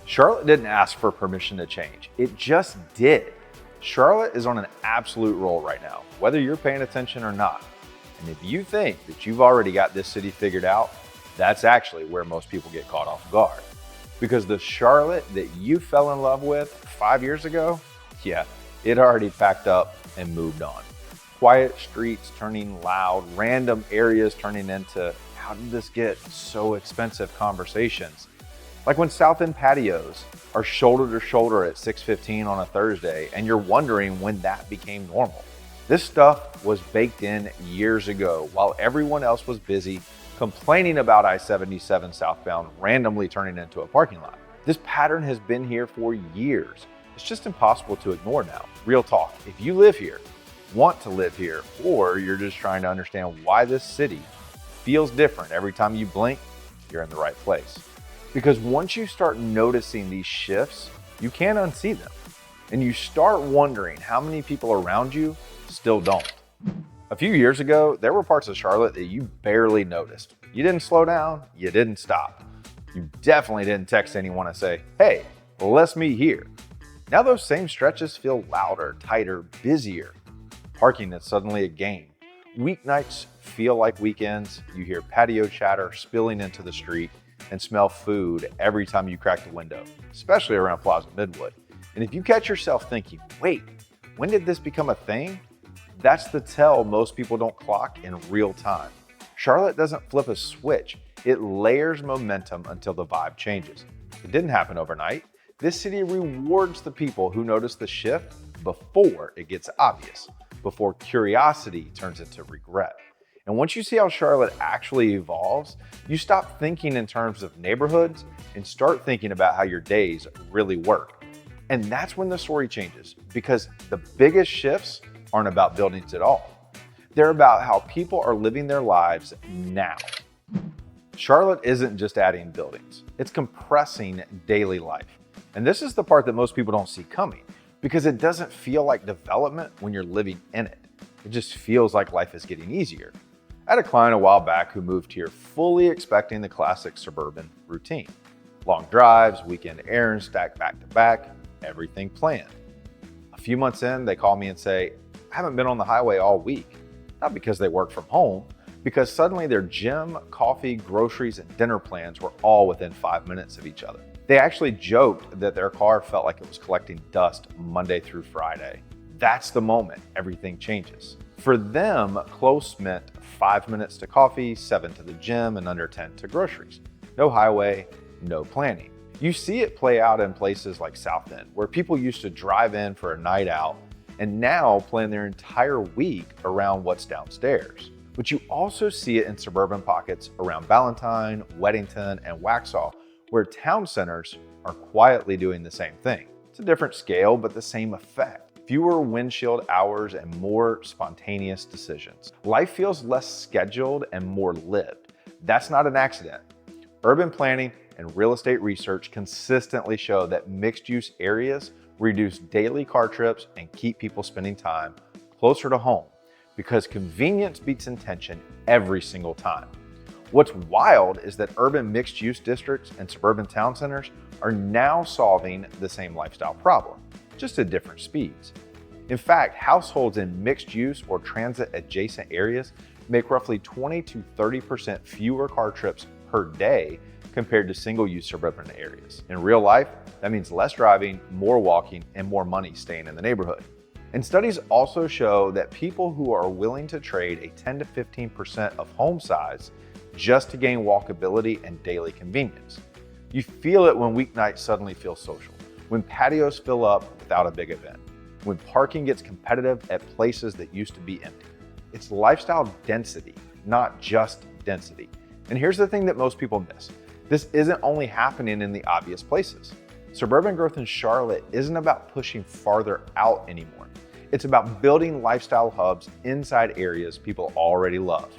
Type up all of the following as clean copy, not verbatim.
Charlotte didn't ask for permission to change. It just did. Charlotte is on an absolute roll right now, whether you're paying attention or not. And if you think that you've already got this city figured out, that's actually where most people get caught off guard. Because the Charlotte that you fell in love with 5 years ago, yeah, it already packed up and moved on. Quiet streets turning loud, random areas turning into, how did this get so expensive conversations? Like when South End patios are shoulder to shoulder at 6:15 on a Thursday, and you're wondering when that became normal. This stuff was baked in years ago while everyone else was busy complaining about I-77 southbound randomly turning into a parking lot. This pattern has been here for years. It's just impossible to ignore now. Real talk, if you live here, want to live here, or you're just trying to understand why this city feels different every time you blink, you're in the right place. Because once you start noticing these shifts, you can't unsee them. And you start wondering how many people around you still don't. A few years ago, there were parts of Charlotte that you barely noticed. You didn't slow down, you didn't stop. You definitely didn't text anyone and say, hey, let's meet here. Now those same stretches feel louder, tighter, busier. Parking is suddenly a game. Weeknights feel like weekends. You hear patio chatter spilling into the street and smell food every time you crack the window, especially around Plaza Midwood. And if you catch yourself thinking, wait, when did this become a thing? That's the tell most people don't clock in real time. Charlotte doesn't flip a switch. It layers momentum until the vibe changes. It didn't happen overnight. This city rewards the people who notice the shift before it gets obvious, before curiosity turns into regret. And once you see how Charlotte actually evolves, you stop thinking in terms of neighborhoods and start thinking about how your days really work. And that's when the story changes, because the biggest shifts aren't about buildings at all. They're about how people are living their lives now. Charlotte isn't just adding buildings, it's compressing daily life. And this is the part that most people don't see coming, because it doesn't feel like development when you're living in it. It just feels like life is getting easier. I had a client a while back who moved here fully expecting the classic suburban routine. Long drives, weekend errands stacked back to back, everything planned. A few months in, they call me and say, I haven't been on the highway all week. Not because they work from home, because suddenly their gym, coffee, groceries, and dinner plans were all within 5 minutes of each other. They actually joked that their car felt like it was collecting dust Monday through Friday. That's the moment everything changes. For them, close meant 5 minutes to coffee, 7 to the gym, and under 10 to groceries. No highway, no planning. You see it play out in places like South End, where people used to drive in for a night out and now plan their entire week around what's downstairs. But you also see it in suburban pockets around Ballantyne, Weddington, and Waxhaw, where town centers are quietly doing the same thing. It's a different scale, but the same effect. Fewer windshield hours and more spontaneous decisions. Life feels less scheduled and more lived. That's not an accident. Urban planning and real estate research consistently show that mixed-use areas reduce daily car trips and keep people spending time closer to home, because convenience beats intention every single time. What's wild is that urban mixed-use districts and suburban town centers are now solving the same lifestyle problem, just at different speeds. In fact, households in mixed-use or transit-adjacent areas make roughly 20 to 30% fewer car trips per day compared to single-use suburban areas. In real life, that means less driving, more walking, and more money staying in the neighborhood. And studies also show that people who are willing to trade a 10 to 15% of home size just to gain walkability and daily convenience. You feel it when weeknights suddenly feel social, when patios fill up without a big event, when parking gets competitive at places that used to be empty. It's lifestyle density, not just density. And here's the thing that most people miss. This isn't only happening in the obvious places. Suburban growth in Charlotte isn't about pushing farther out anymore. It's about building lifestyle hubs inside areas people already love.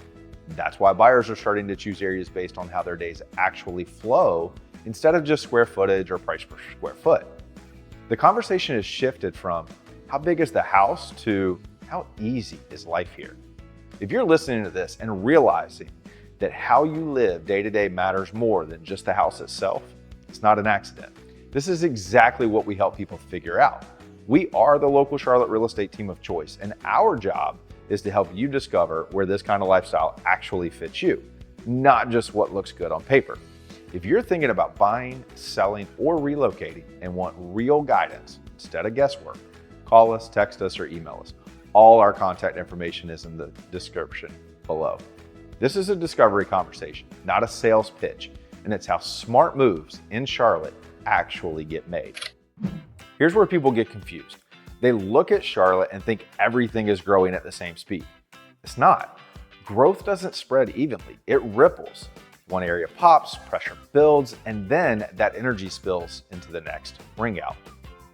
That's why buyers are starting to choose areas based on how their days actually flow instead of just square footage or price per square foot. The conversation has shifted from how big is the house to how easy is life here? If you're listening to this and realizing that how you live day to day matters more than just the house itself, it's not an accident. This is exactly what we help people figure out. We are the local Charlotte real estate team of choice, and our job is to help you discover where this kind of lifestyle actually fits you, not just what looks good on paper. If you're thinking about buying, selling, or relocating and want real guidance instead of guesswork, call us, text us, or email us. All our contact information is in the description below. This is a discovery conversation, not a sales pitch, and it's how smart moves in Charlotte actually get made. Here's where people get confused. They look at Charlotte and think everything is growing at the same speed. It's not. Growth doesn't spread evenly, it ripples. One area pops, pressure builds, and then that energy spills into the next ring out.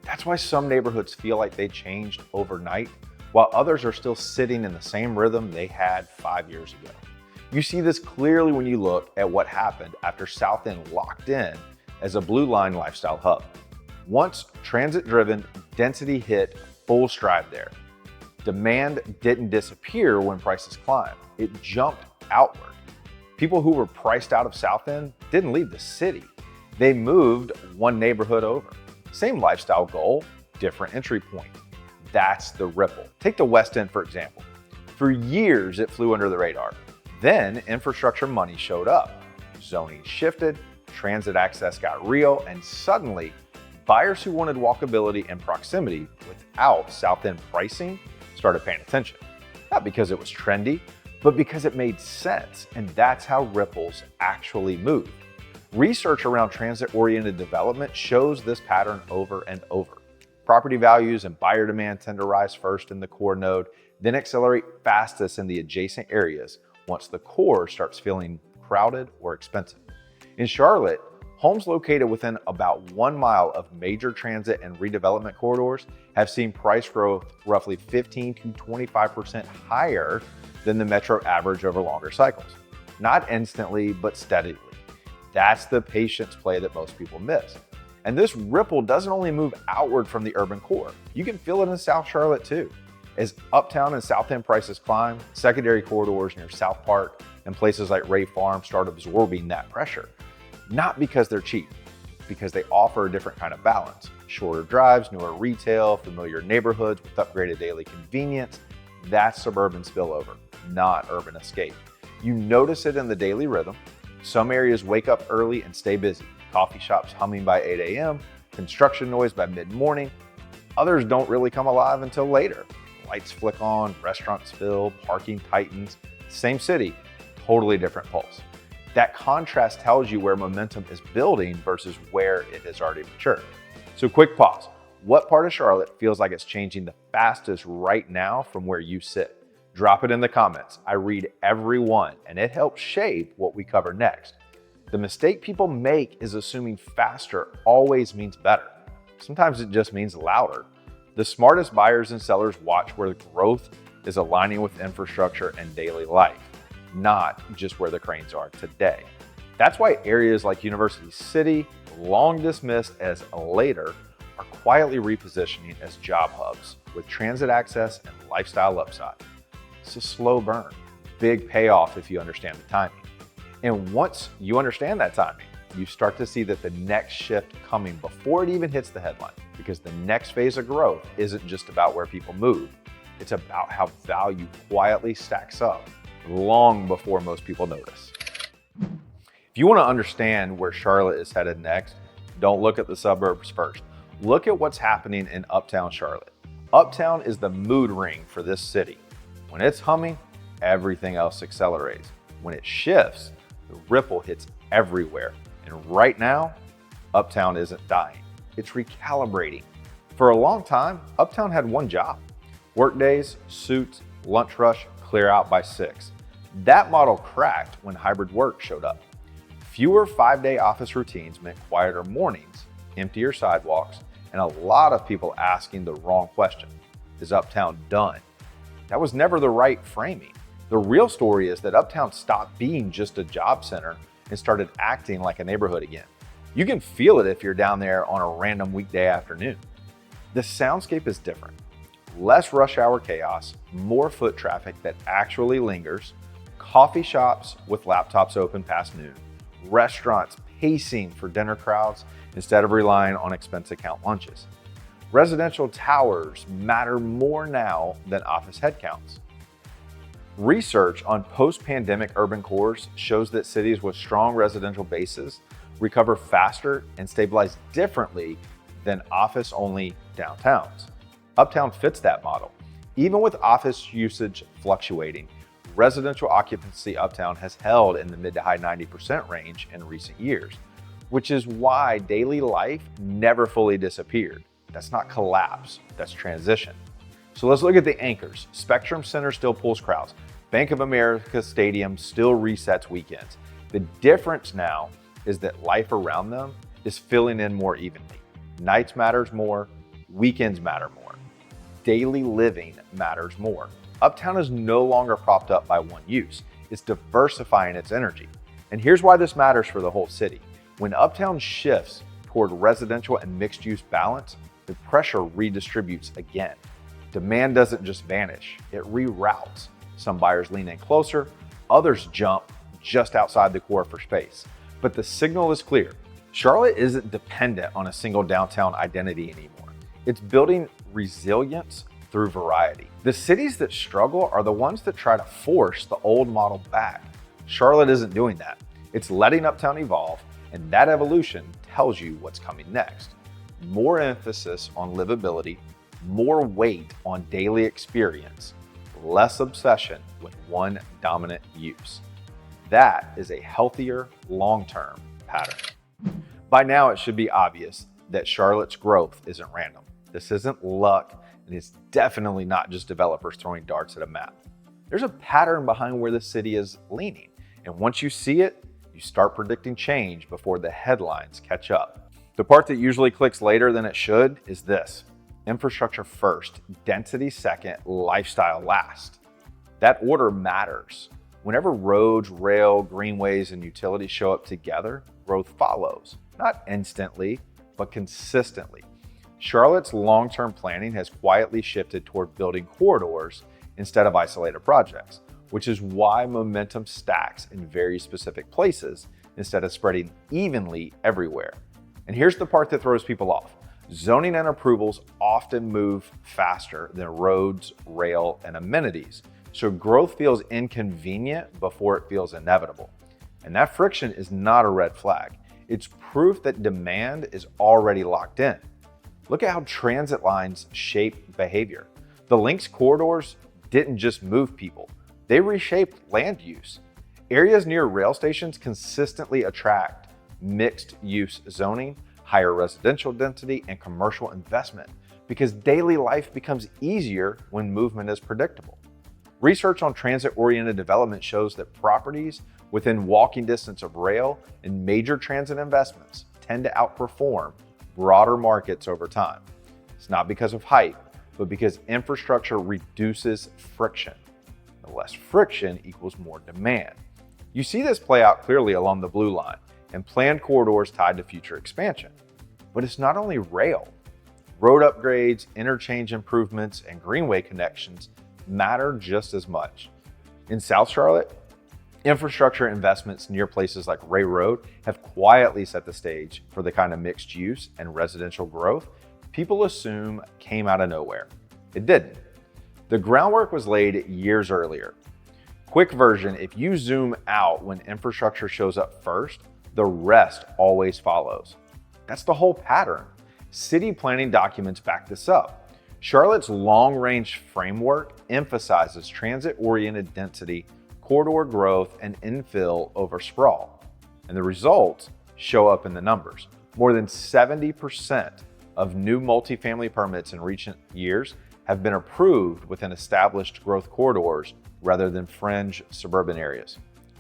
That's why some neighborhoods feel like they changed overnight, while others are still sitting in the same rhythm they had 5 years ago. You see this clearly when you look at what happened after South End locked in as a blue line lifestyle hub. Once transit-driven density hit full stride there. Demand didn't disappear when prices climbed. It jumped outward. People who were priced out of South End didn't leave the city. They moved one neighborhood over. Same lifestyle goal, different entry point. That's the ripple. Take the West End, for example. For years, it flew under the radar. Then infrastructure money showed up. Zoning shifted, transit access got real, and suddenly, buyers who wanted walkability and proximity without South End pricing started paying attention. Not because it was trendy, but because it made sense, and that's how ripples actually move. Research around transit-oriented development shows this pattern over and over. Property values and buyer demand tend to rise first in the core node, then accelerate fastest in the adjacent areas once the core starts feeling crowded or expensive. In Charlotte, homes located within about 1 mile of major transit and redevelopment corridors have seen price growth roughly 15 to 25% higher than the metro average over longer cycles. Not instantly, but steadily. That's the patience play that most people miss. And this ripple doesn't only move outward from the urban core. You can feel it in South Charlotte too. As Uptown and South End prices climb, secondary corridors near South Park and places like Ray Farm start absorbing that pressure. Not because they're cheap, because they offer a different kind of balance. Shorter drives, newer retail, familiar neighborhoods with upgraded daily convenience. That's suburban spillover, not urban escape. You notice it in the daily rhythm. Some areas wake up early and stay busy. Coffee shops humming by 8 a.m., construction noise by mid-morning. Others don't really come alive until later. Lights flick on, restaurants fill, parking tightens. Same city, totally different pulse. That contrast tells you where momentum is building versus where it has already matured. So quick pause. What part of Charlotte feels like it's changing the fastest right now from where you sit? Drop it in the comments. I read every one, and it helps shape what we cover next. The mistake people make is assuming faster always means better. Sometimes it just means louder. The smartest buyers and sellers watch where the growth is aligning with infrastructure and daily life, not just where the cranes are today. That's why areas like University City, long dismissed as later, are quietly repositioning as job hubs with transit access and lifestyle upside. It's a slow burn, big payoff if you understand the timing. And once you understand that timing, you start to see that the next shift coming before it even hits the headline, because the next phase of growth isn't just about where people move, it's about how value quietly stacks up long before most people notice. If you want to understand where Charlotte is headed next, don't look at the suburbs first. Look at what's happening in Uptown Charlotte. Uptown is the mood ring for this city. When it's humming, everything else accelerates. When it shifts, the ripple hits everywhere. And right now, Uptown isn't dying. It's recalibrating. For a long time, Uptown had one job. Work days, suits, lunch rush, clear out by 6. That model cracked when hybrid work showed up. Fewer 5-day office routines meant quieter mornings, emptier sidewalks, and a lot of people asking the wrong question. Is Uptown done? That was never the right framing. The real story is that Uptown stopped being just a job center and started acting like a neighborhood again. You can feel it if you're down there on a random weekday afternoon. The soundscape is different. Less rush hour chaos, more foot traffic that actually lingers, coffee shops with laptops open past noon, restaurants pacing for dinner crowds instead of relying on expense account lunches. Residential towers matter more now than office headcounts. Research on post-pandemic urban cores shows that cities with strong residential bases recover faster and stabilize differently than office-only downtowns. Uptown fits that model. Even with office usage fluctuating, residential occupancy Uptown has held in the mid to high 90% range in recent years, which is why daily life never fully disappeared. That's not collapse, that's transition. So let's look at the anchors. Spectrum Center still pulls crowds. Bank of America Stadium still resets weekends. The difference now is that life around them is filling in more evenly. Nights matters more, weekends matter more. Daily living matters more. Uptown is no longer propped up by one use. It's diversifying its energy. And here's why this matters for the whole city. When Uptown shifts toward residential and mixed-use balance, the pressure redistributes again. Demand doesn't just vanish, it reroutes. Some buyers lean in closer, others jump just outside the core for space. But the signal is clear. Charlotte isn't dependent on a single downtown identity anymore. It's building resilience through variety. The cities that struggle are the ones that try to force the old model back. Charlotte isn't doing that. It's letting Uptown evolve, and that evolution tells you what's coming next. More emphasis on livability, more weight on daily experience, less obsession with one dominant use. That is a healthier, long-term pattern. By now, it should be obvious that Charlotte's growth isn't random. This isn't luck, and it's definitely not just developers throwing darts at a map. There's a pattern behind where the city is leaning, and once you see it, you start predicting change before the headlines catch up. The part that usually clicks later than it should is this: infrastructure first, density second, lifestyle last. That order matters. Whenever roads, rail, greenways, and utilities show up together, growth follows. Not instantly, but consistently. Charlotte's long-term planning has quietly shifted toward building corridors instead of isolated projects, which is why momentum stacks in very specific places instead of spreading evenly everywhere. And here's the part that throws people off. Zoning and approvals often move faster than roads, rail, and amenities, so growth feels inconvenient before it feels inevitable. And that friction is not a red flag. It's proof that demand is already locked in. Look at how transit lines shape behavior. The Link's corridors didn't just move people, they reshaped land use. Areas near rail stations consistently attract mixed-use zoning, higher residential density, and commercial investment because daily life becomes easier when movement is predictable. Research on transit-oriented development shows that properties within walking distance of rail and major transit investments tend to outperform broader markets over time. It's not because of hype, but because infrastructure reduces friction. The less friction equals more demand. You see this play out clearly along the Blue Line and planned corridors tied to future expansion. But it's not only rail. Road upgrades, interchange improvements, and greenway connections matter just as much. In South Charlotte, infrastructure investments near places like Ray Road have quietly set the stage for the kind of mixed use and residential growth people assume came out of nowhere. It didn't. The groundwork was laid years earlier. Quick version, if you zoom out when infrastructure shows up first, the rest always follows. That's the whole pattern. City planning documents back this up. Charlotte's long-range framework emphasizes transit-oriented density, corridor growth, and infill over sprawl. And the results show up in the numbers. More than 70% of new multifamily permits in recent years have been approved within established growth corridors rather than fringe suburban areas.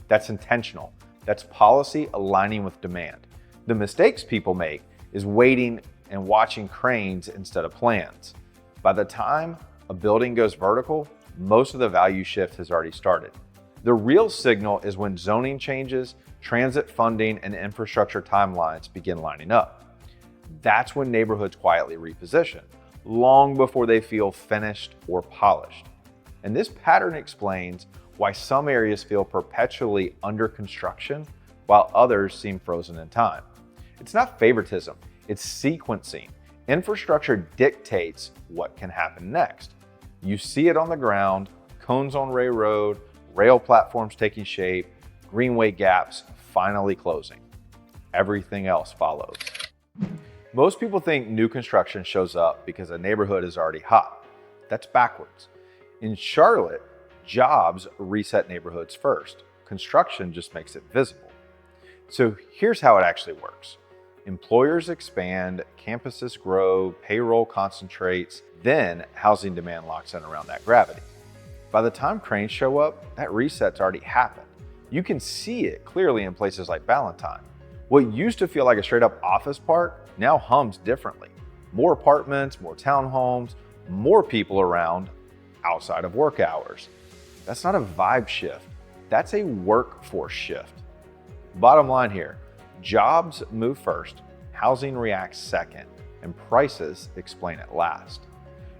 That's intentional. That's policy aligning with demand. The mistakes people make is waiting and watching cranes instead of plans. By the time a building goes vertical, most of the value shift has already started. The real signal is when zoning changes, transit funding, and infrastructure timelines begin lining up. That's when neighborhoods quietly reposition, long before they feel finished or polished. And this pattern explains why some areas feel perpetually under construction while others seem frozen in time. It's not favoritism, it's sequencing. Infrastructure dictates what can happen next. You see it on the ground, cones on Ray Road, rail platforms taking shape, greenway gaps finally closing. Everything else follows. Most people think new construction shows up because a neighborhood is already hot. That's backwards. In Charlotte, jobs reset neighborhoods first. Construction just makes it visible. So here's how it actually works. Employers expand, campuses grow, payroll concentrates, then housing demand locks in around that gravity. By the time cranes show up, that reset's already happened. You can see it clearly in places like Ballantyne. What used to feel like a straight up office park now hums differently. More apartments, more townhomes, more people around outside of work hours. That's not a vibe shift, that's a workforce shift. Bottom line here, jobs move first, housing reacts second, and prices explain it last.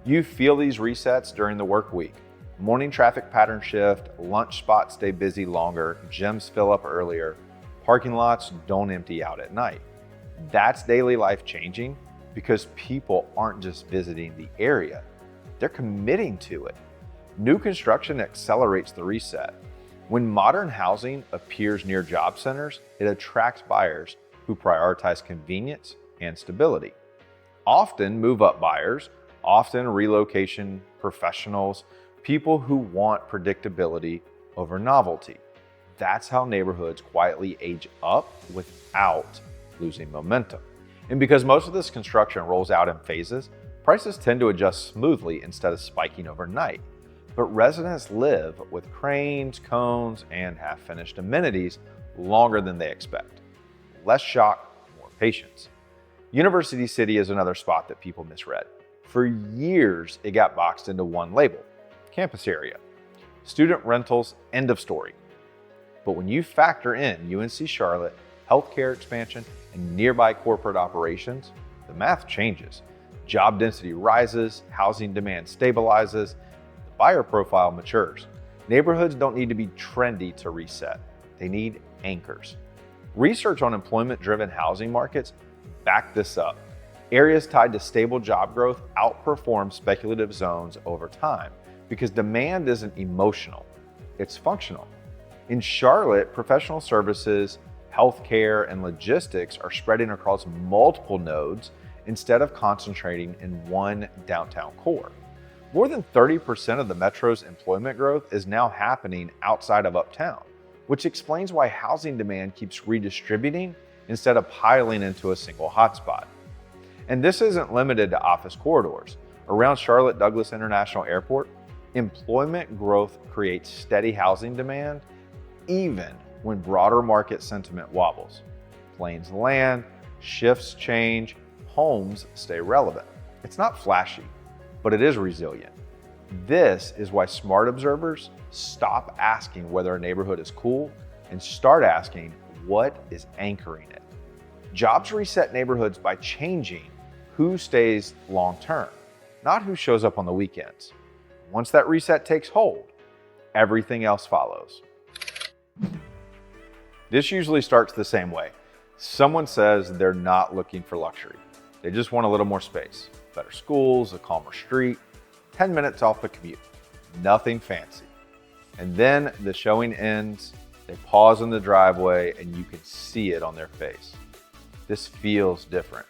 You feel these resets during the work week. Morning traffic pattern shift, lunch spots stay busy longer, gyms fill up earlier, parking lots don't empty out at night. That's daily life changing because people aren't just visiting the area, they're committing to it. New construction accelerates the reset. When modern housing appears near job centers, it attracts buyers who prioritize convenience and stability. Often move-up buyers, often relocation professionals, people who want predictability over novelty. That's how neighborhoods quietly age up without losing momentum. And because most of this construction rolls out in phases, prices tend to adjust smoothly instead of spiking overnight. But residents live with cranes, cones, and half-finished amenities longer than they expect. Less shock, more patience. University City is another spot that people misread. For years, it got boxed into one label, campus area. Student rentals, end of story. But when you factor in UNC Charlotte, healthcare expansion, and nearby corporate operations, the math changes. Job density rises, housing demand stabilizes, the buyer profile matures. Neighborhoods don't need to be trendy to reset. They need anchors. Research on employment-driven housing markets back this up. Areas tied to stable job growth outperform speculative zones over time because demand isn't emotional, it's functional. In Charlotte, professional services, healthcare, and logistics are spreading across multiple nodes instead of concentrating in one downtown core. More than 30% of the metro's employment growth is now happening outside of Uptown, which explains why housing demand keeps redistributing instead of piling into a single hotspot. And this isn't limited to office corridors. Around Charlotte Douglas International Airport, employment growth creates steady housing demand even when broader market sentiment wobbles. Planes land, shifts change, homes stay relevant. It's not flashy, but it is resilient. This is why smart observers stop asking whether a neighborhood is cool and start asking what is anchoring it. Jobs reset neighborhoods by changing who stays long-term, not who shows up on the weekends. Once that reset takes hold, everything else follows. This usually starts the same way. Someone says they're not looking for luxury. They just want a little more space, better schools, a calmer street, 10 minutes off the commute, nothing fancy. And then the showing ends, they pause in the driveway, and you can see it on their face. This feels different.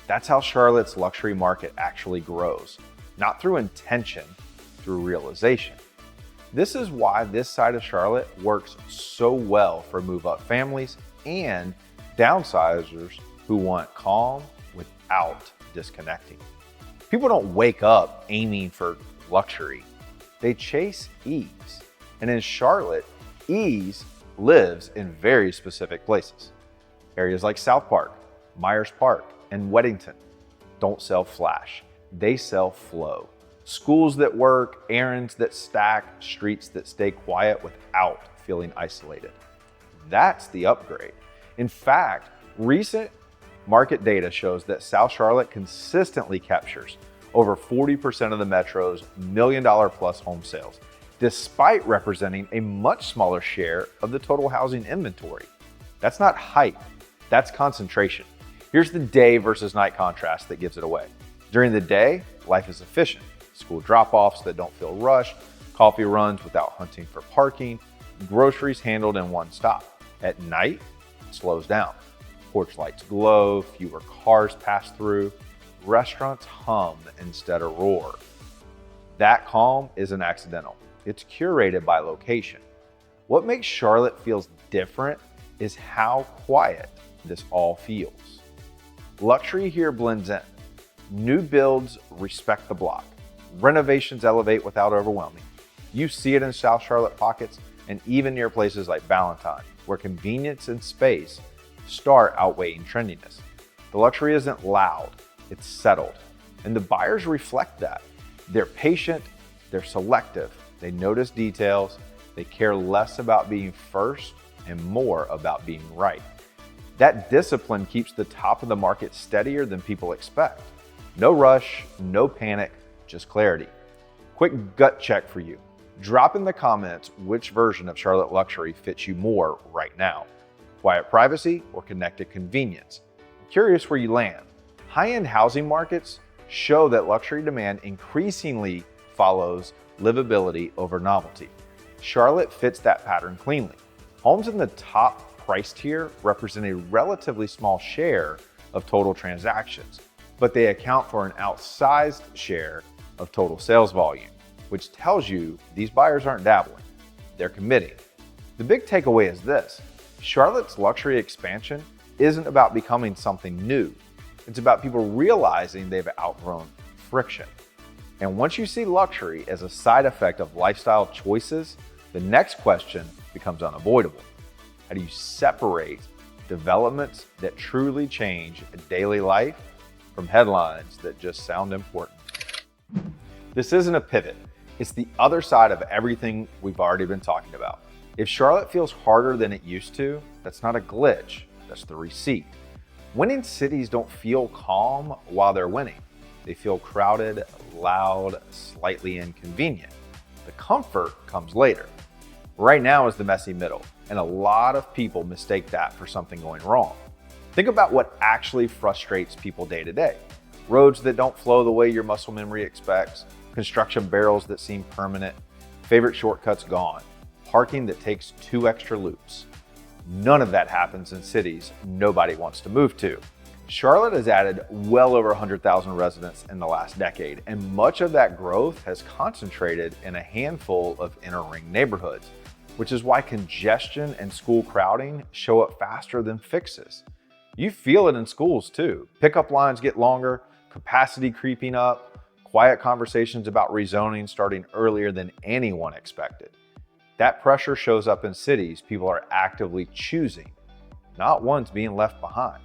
That's how Charlotte's luxury market actually grows, not through intention, through realization. This is why this side of Charlotte works so well for move-up families and downsizers who want calm without disconnecting. People don't wake up aiming for luxury. They chase ease. And in Charlotte, ease lives in very specific places. Areas like South Park, Myers Park, and Weddington don't sell flash. They sell flow. Schools that work, errands that stack, streets that stay quiet without feeling isolated. That's the upgrade. In fact, recent market data shows that South Charlotte consistently captures over 40% of the metro's $1 million plus home sales, despite representing a much smaller share of the total housing inventory. That's not height, that's concentration. Here's the day versus night contrast that gives it away. During the day, life is efficient. School drop-offs that don't feel rushed, coffee runs without hunting for parking, groceries handled in one stop. At night, it slows down. Porch lights glow, fewer cars pass through, restaurants hum instead of roar. That calm isn't accidental. It's curated by location. What makes Charlotte feel different is how quiet this all feels. Luxury here blends in. New builds respect the block. Renovations elevate without overwhelming. You see it in South Charlotte pockets and even near places like Valentine, where convenience and space start outweighing trendiness. The luxury isn't loud, it's settled. And the buyers reflect that. They're patient, they're selective, they notice details, they care less about being first and more about being right. That discipline keeps the top of the market steadier than people expect. No rush, no panic, just clarity. Quick gut check for you. Drop in the comments which version of Charlotte luxury fits you more right now. Quiet privacy or connected convenience? I'm curious where you land. High-end housing markets show that luxury demand increasingly follows livability over novelty. Charlotte fits that pattern cleanly. Homes in the top price tier represent a relatively small share of total transactions, but they account for an outsized share of total sales volume, which tells you these buyers aren't dabbling, they're committing. The big takeaway is this: Charlotte's luxury expansion isn't about becoming something new. It's about people realizing they've outgrown friction. And once you see luxury as a side effect of lifestyle choices, the next question becomes unavoidable. How do you separate developments that truly change daily life from headlines that just sound important? This isn't a pivot. It's the other side of everything we've already been talking about. If Charlotte feels harder than it used to, that's not a glitch, that's the receipt. Winning cities don't feel calm while they're winning. They feel crowded, loud, slightly inconvenient. The comfort comes later. Right now is the messy middle, and a lot of people mistake that for something going wrong. Think about what actually frustrates people day to day. Roads that don't flow the way your muscle memory expects, construction barrels that seem permanent, favorite shortcuts gone, parking that takes 2 extra loops. None of that happens in cities nobody wants to move to. Charlotte has added well over 100,000 residents in the last decade, and much of that growth has concentrated in a handful of inner ring neighborhoods, which is why congestion and school crowding show up faster than fixes. You feel it in schools too. Pickup lines get longer, capacity creeping up, quiet conversations about rezoning starting earlier than anyone expected. That pressure shows up in cities people are actively choosing, not ones being left behind.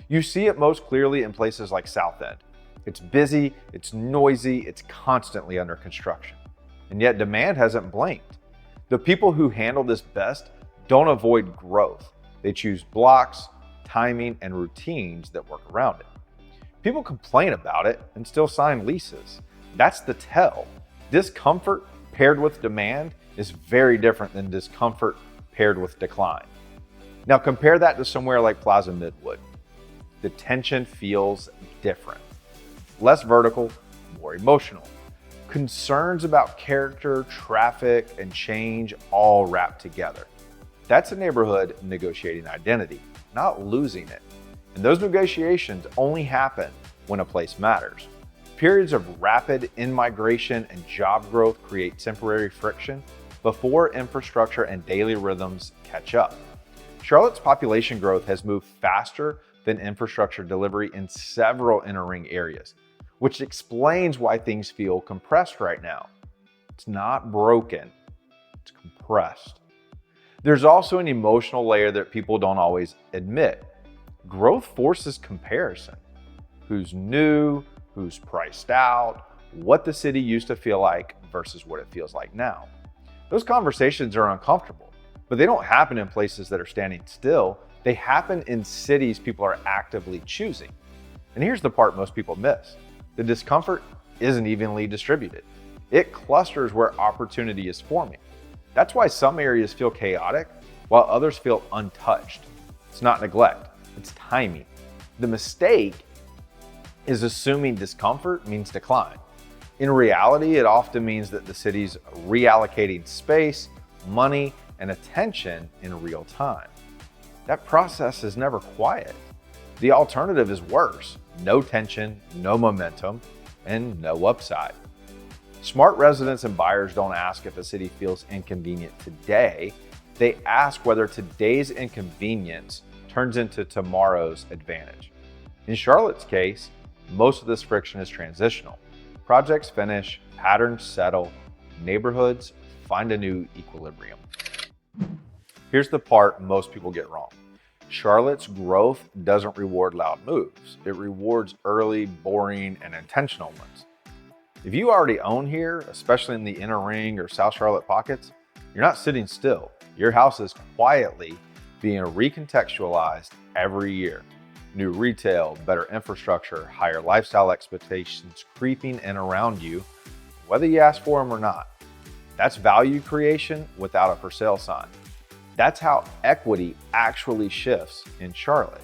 You see it most clearly in places like South End. It's busy, it's noisy, it's constantly under construction. And yet demand hasn't blinked. The people who handle this best don't avoid growth. They choose blocks, timing, and routines that work around it. People complain about it and still sign leases. That's the tell. Discomfort paired with demand is very different than discomfort paired with decline. Now compare that to somewhere like Plaza Midwood. The tension feels different. Less vertical, more emotional. Concerns about character, traffic, and change all wrapped together. That's a neighborhood negotiating identity, not losing it. And those negotiations only happen when a place matters. Periods of rapid in-migration and job growth create temporary friction before infrastructure and daily rhythms catch up. Charlotte's population growth has moved faster than infrastructure delivery in several inner ring areas, which explains why things feel compressed right now. It's not broken, it's compressed. There's also an emotional layer that people don't always admit. Growth forces comparison. Who's new, who's priced out, what the city used to feel like versus what it feels like now. Those conversations are uncomfortable, but they don't happen in places that are standing still. They happen in cities people are actively choosing. And here's the part most people miss. The discomfort isn't evenly distributed. It clusters where opportunity is forming. That's why some areas feel chaotic while others feel untouched. It's not neglect, it's timing. The mistake is assuming discomfort means decline. In reality, it often means that the city's reallocating space, money, and attention in real time. That process is never quiet. The alternative is worse: no tension, no momentum, and no upside. Smart residents and buyers don't ask if a city feels inconvenient today. They ask whether today's inconvenience turns into tomorrow's advantage. In Charlotte's case, most of this friction is transitional. Projects finish, patterns settle, neighborhoods find a new equilibrium. Here's the part most people get wrong. Charlotte's growth doesn't reward loud moves. It rewards early, boring, and intentional ones. If you already own here, especially in the inner ring or South Charlotte pockets, you're not sitting still. Your house is quietly being recontextualized every year. New retail, better infrastructure, higher lifestyle expectations creeping in around you, whether you ask for them or not. That's value creation without a for sale sign. That's how equity actually shifts in Charlotte.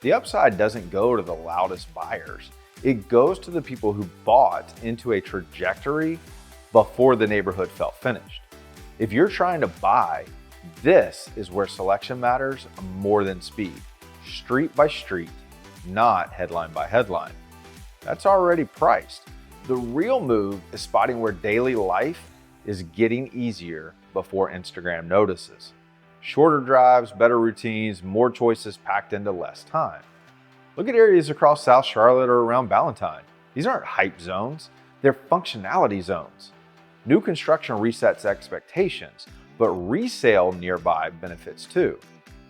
The upside doesn't go to the loudest buyers. It goes to the people who bought into a trajectory before the neighborhood felt finished. If you're trying to buy, this is where selection matters more than speed. Street by street, not headline by headline. That's already priced. The real move is spotting where daily life is getting easier before Instagram notices. Shorter drives, better routines, more choices packed into less time. Look at areas across South Charlotte or around Ballantyne. These aren't hype zones, they're functionality zones. New construction resets expectations, but resale nearby benefits too.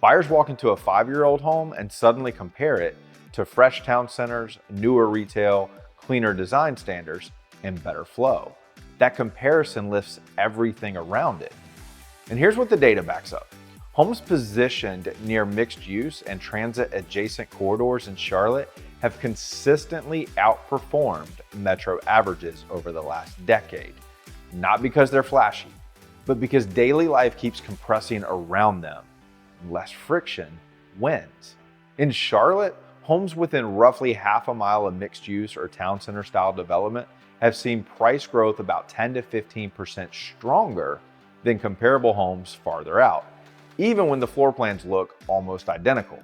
Buyers walk into a 5-year-old home and suddenly compare it to fresh town centers, newer retail, cleaner design standards, and better flow. That comparison lifts everything around it. And here's what the data backs up. Homes positioned near mixed use and transit adjacent corridors in Charlotte have consistently outperformed metro averages over the last decade. Not because they're flashy, but because daily life keeps compressing around them. Less friction wins. In Charlotte, homes within roughly half a mile of mixed use or town center style development have seen price growth about 10 to 15% stronger than comparable homes farther out, even when the floor plans look almost identical.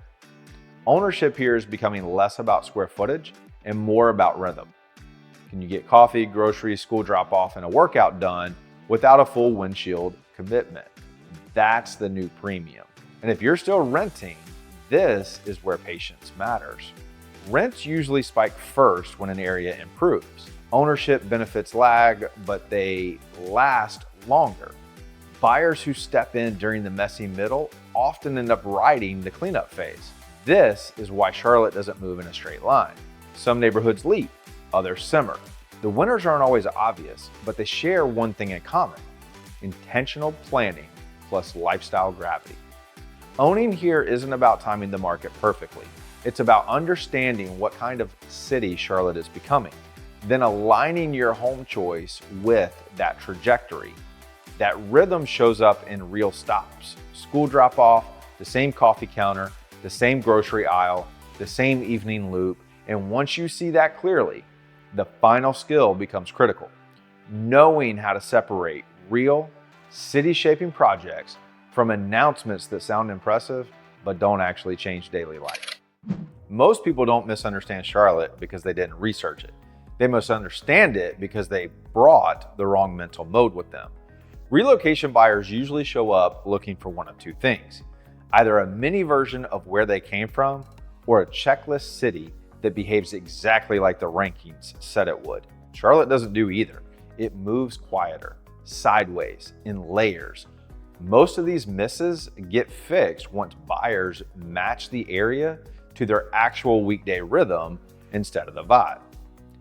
Ownership here is becoming less about square footage and more about rhythm. Can you get coffee, groceries, school drop off, and a workout done without a full windshield commitment? That's the new premium. And if you're still renting, this is where patience matters. Rents usually spike first when an area improves. Ownership benefits lag, but they last longer. Buyers who step in during the messy middle often end up riding the cleanup phase. This is why Charlotte doesn't move in a straight line. Some neighborhoods leap, others simmer. The winners aren't always obvious, but they share one thing in common: intentional planning plus lifestyle gravity. Owning here isn't about timing the market perfectly. It's about understanding what kind of city Charlotte is becoming, then aligning your home choice with that trajectory. That rhythm shows up in real stops: school drop off, the same coffee counter, the same grocery aisle, the same evening loop. And once you see that clearly, the final skill becomes critical: knowing how to separate real, city-shaping projects from announcements that sound impressive but don't actually change daily life. Most people don't misunderstand Charlotte because they didn't research it. They misunderstand it because they brought the wrong mental mode with them. Relocation buyers usually show up looking for one of two things: either a mini version of where they came from or a checklist city that behaves exactly like the rankings said it would. Charlotte doesn't do either. It moves quieter, sideways, in layers. Most of these misses get fixed once buyers match the area to their actual weekday rhythm instead of the vibe.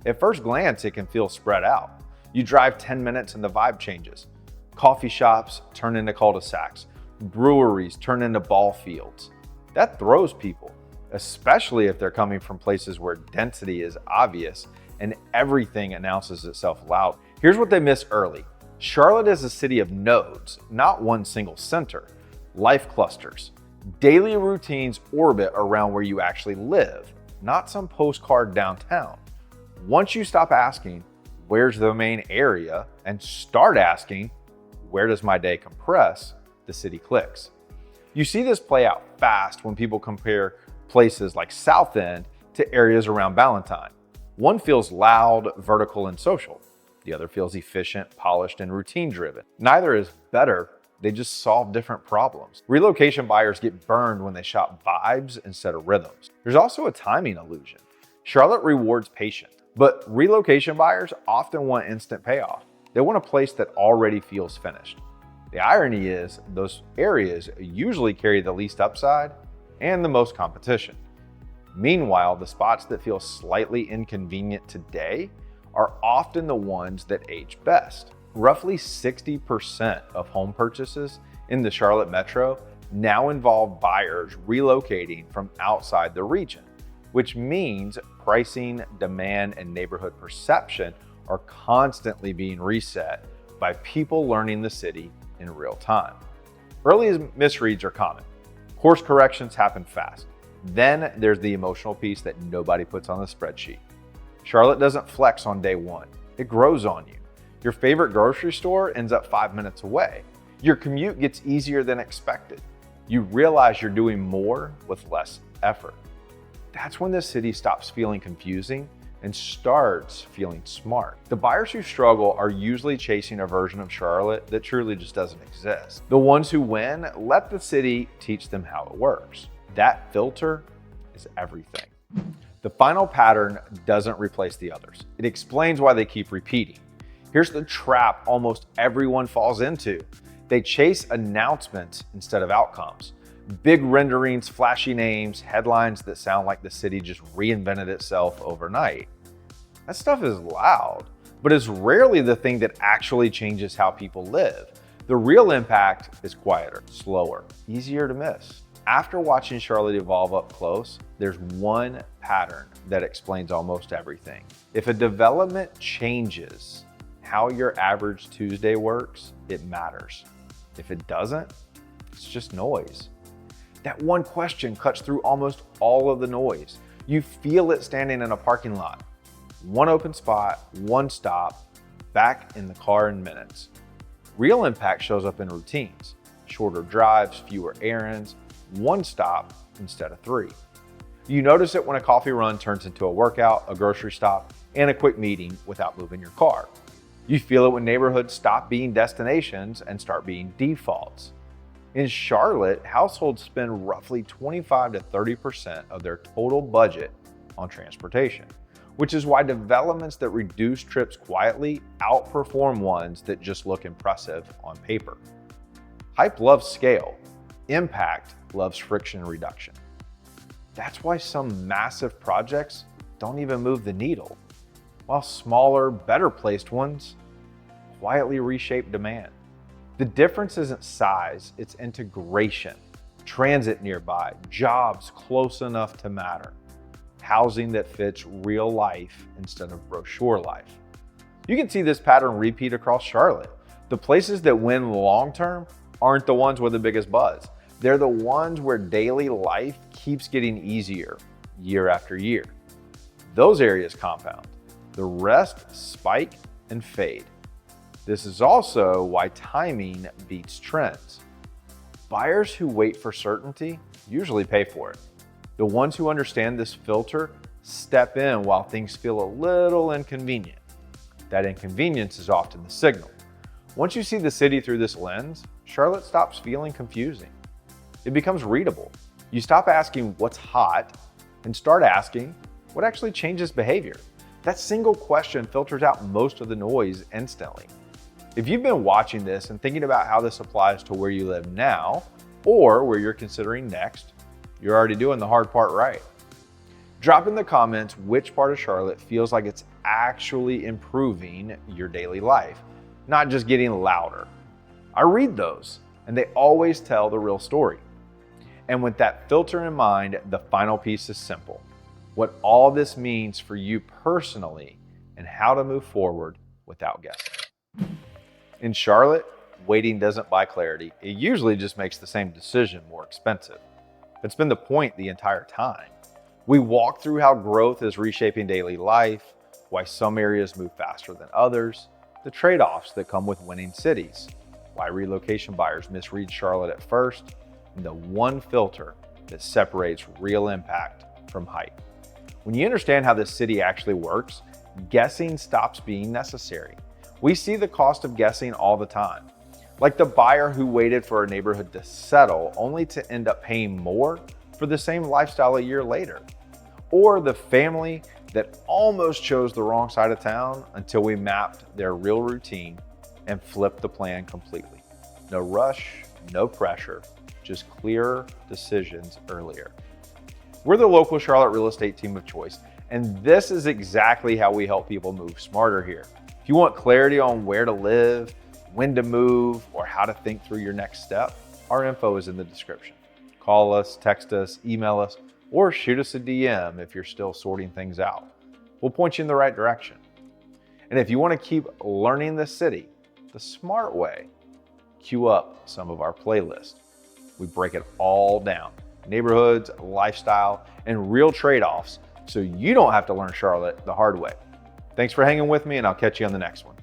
At first glance, it can feel spread out. You drive 10 minutes and the vibe changes. Coffee shops turn into cul-de-sacs. Breweries turn into ball fields. That throws people, especially if they're coming from places where density is obvious and everything announces itself loud. Here's what they miss early. Charlotte is a city of nodes, not one single center. Life clusters. Daily routines orbit around where you actually live, not some postcard downtown. Once you stop asking, where's the main area, and start asking, where does my day compress, the city clicks. You see this play out fast when people compare places like South End to areas around Ballantyne. One feels loud, vertical, and social. The other feels efficient, polished, and routine-driven. Neither is better, they just solve different problems. Relocation buyers get burned when they shop vibes instead of rhythms. There's also a timing illusion. Charlotte rewards patience, but relocation buyers often want instant payoff. They want a place that already feels finished. The irony is, those areas usually carry the least upside and the most competition. Meanwhile, the spots that feel slightly inconvenient today are often the ones that age best. Roughly 60% of home purchases in the Charlotte metro now involve buyers relocating from outside the region, which means pricing, demand, and neighborhood perception are constantly being reset by people learning the city in real time. Early misreads are common. Course corrections happen fast. Then there's the emotional piece that nobody puts on the spreadsheet. Charlotte doesn't flex on day one. It grows on you. Your favorite grocery store ends up 5 minutes away. Your commute gets easier than expected. You realize you're doing more with less effort. That's when the city stops feeling confusing and starts feeling smart. The buyers who struggle are usually chasing a version of Charlotte that truly just doesn't exist. The ones who win let the city teach them how it works. That filter is everything. The final pattern doesn't replace the others. It explains why they keep repeating. Here's the trap almost everyone falls into. They chase announcements instead of outcomes. Big renderings, flashy names, headlines that sound like the city just reinvented itself overnight. That stuff is loud, but it's rarely the thing that actually changes how people live. The real impact is quieter, slower, easier to miss. After watching Charlotte evolve up close, there's one pattern that explains almost everything. If a development changes how your average Tuesday works, it matters. If it doesn't, it's just noise. That one question cuts through almost all of the noise. You feel it standing in a parking lot. One open spot, one stop, back in the car in minutes. Real impact shows up in routines. Shorter drives, fewer errands, one stop instead of 3. You notice it when a coffee run turns into a workout, a grocery stop, and a quick meeting without moving your car. You feel it when neighborhoods stop being destinations and start being defaults. In Charlotte, households spend roughly 25 to 30% of their total budget on transportation, which is why developments that reduce trips quietly outperform ones that just look impressive on paper. Hype loves scale. Impact loves friction reduction. That's why some massive projects don't even move the needle, while smaller, better placed ones quietly reshape demand. The difference isn't size, it's integration. Transit nearby, jobs close enough to matter, housing that fits real life instead of brochure life. You can see this pattern repeat across Charlotte. The places that win long-term aren't the ones with the biggest buzz. They're the ones where daily life keeps getting easier year after year. Those areas compound. The rest spike and fade. This is also why timing beats trends. Buyers who wait for certainty usually pay for it. The ones who understand this filter step in while things feel a little inconvenient. That inconvenience is often the signal. Once you see the city through this lens, Charlotte stops feeling confusing. It becomes readable. You stop asking what's hot and start asking what actually changes behavior. That single question filters out most of the noise instantly. If you've been watching this and thinking about how this applies to where you live now or where you're considering next, you're already doing the hard part right. Drop in the comments which part of Charlotte feels like it's actually improving your daily life, not just getting louder. I read those, and they always tell the real story. And with that filter in mind, the final piece is simple. What all this means for you personally and how to move forward without guessing. In Charlotte, waiting doesn't buy clarity. It usually just makes the same decision more expensive. It's been the point the entire time. We walk through how growth is reshaping daily life, why some areas move faster than others, the trade-offs that come with winning cities, why relocation buyers misread Charlotte at first, and the one filter that separates real impact from hype. When you understand how this city actually works, guessing stops being necessary. We see the cost of guessing all the time. Like the buyer who waited for a neighborhood to settle only to end up paying more for the same lifestyle a year later. Or the family that almost chose the wrong side of town until we mapped their real routine and flipped the plan completely. No rush, no pressure, just clearer decisions earlier. We're the local Charlotte real estate team of choice, and this is exactly how we help people move smarter here. If you want clarity on where to live, when to move, or how to think through your next step, our info is in the description. Call us, text us, email us, or shoot us a DM if you're still sorting things out. We'll point you in the right direction. And if you want to keep learning the city the smart way, queue up some of our playlists. We break it all down. Neighborhoods, lifestyle, and real trade-offs so you don't have to learn Charlotte the hard way. Thanks for hanging with me, and I'll catch you on the next one.